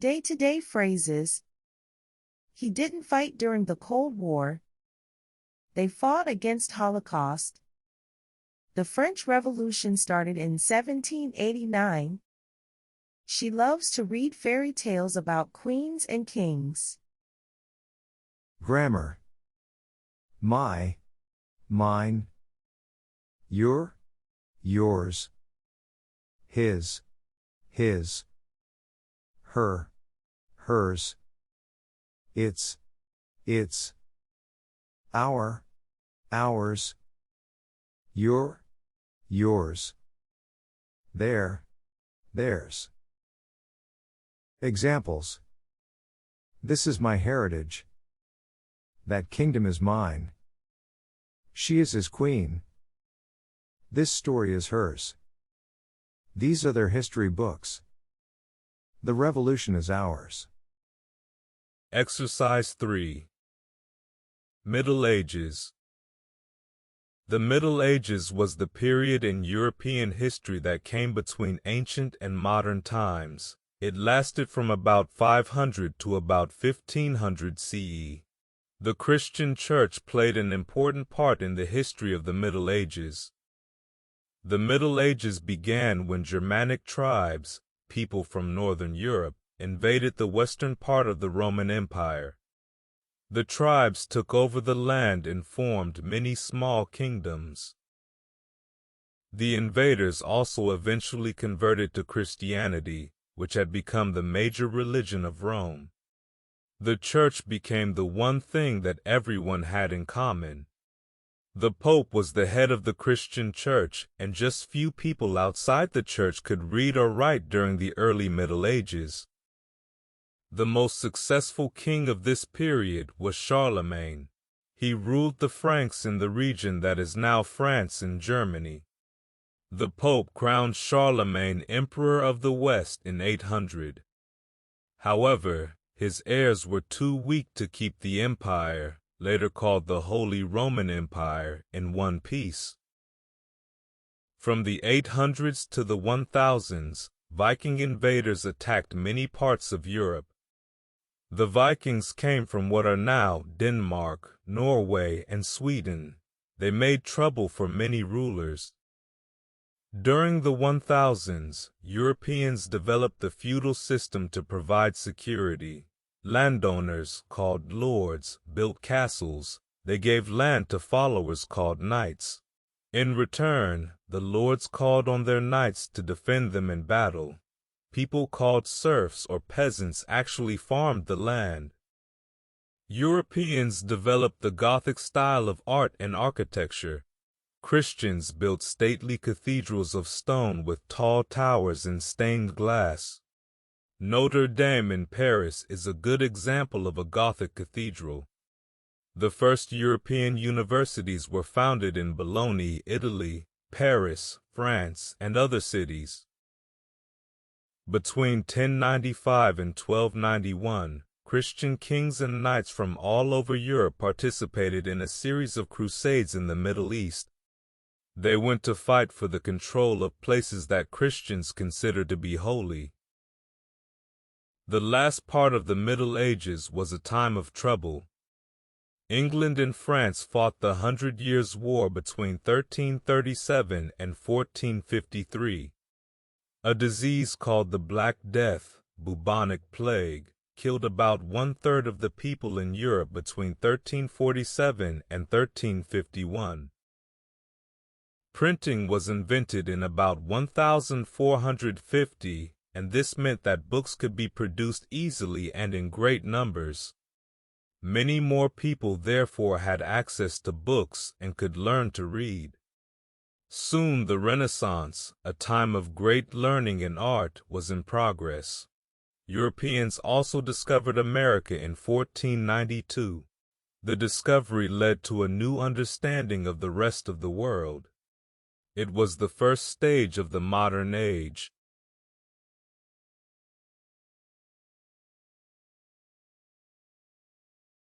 Day-to-day phrases. He didn't fight during the Cold War. They fought against Holocaust. The French Revolution started in 1789. She loves to read fairy tales about queens and kings. Grammar. My, mine. Your, yours. His, her, hers. It's, our, ours. Your, yours. Their, theirs. Examples. This is my heritage. That kingdom is mine. She is his queen. This story is hers. These are their history books. The revolution is ours. Exercise 3. Middle Ages. The Middle Ages was the period in European history that came between ancient and modern times. It lasted from about 500 to about 1500 CE. The Christian Church played an important part in the history of the Middle Ages. The Middle Ages began when Germanic tribes, people from northern Europe, invaded the western part of the Roman Empire. The tribes took over the land and formed many small kingdoms. The invaders also eventually converted to Christianity, which had become the major religion of Rome. The church became the one thing that everyone had in common. The Pope was the head of the Christian Church, and just few people outside the church could read or write during the early Middle Ages. The most successful king of this period was Charlemagne. He ruled the Franks in the region that is now France and Germany. The Pope crowned Charlemagne Emperor of the West in 800. However, his heirs were too weak to keep the empire, later called the Holy Roman Empire, in one piece. From the 800s to the 1000s, Viking invaders attacked many parts of Europe. The Vikings came from what are now Denmark, Norway, and Sweden. They made trouble for many rulers. During the 1000s, Europeans developed the feudal system to provide security. Landowners, called lords, built castles. They gave land to followers called knights. In return, the lords called on their knights to defend them in battle. People called serfs or peasants actually farmed the land. Europeans developed the Gothic style of art and architecture. Christians built stately cathedrals of stone with tall towers and stained glass. Notre Dame in Paris is a good example of a Gothic cathedral. The first European universities were founded in Bologna, Italy, Paris, France, and other cities. Between 1095 and 1291, Christian kings and knights from all over Europe participated in a series of crusades in the Middle East. They went to fight for the control of places that Christians considered to be holy. The last part of the Middle Ages was a time of trouble. England and France fought the 100 Years' War between 1337 and 1453. A disease called the Black Death, bubonic plague, killed about one-third of the people in Europe between 1347 and 1351. Printing was invented in about 1450, and this meant that books could be produced easily and in great numbers. Many more people therefore had access to books and could learn to read. Soon the Renaissance, a time of great learning and art, was in progress. Europeans also discovered America in 1492. The discovery led to a new understanding of the rest of the world. It was the first stage of the modern age.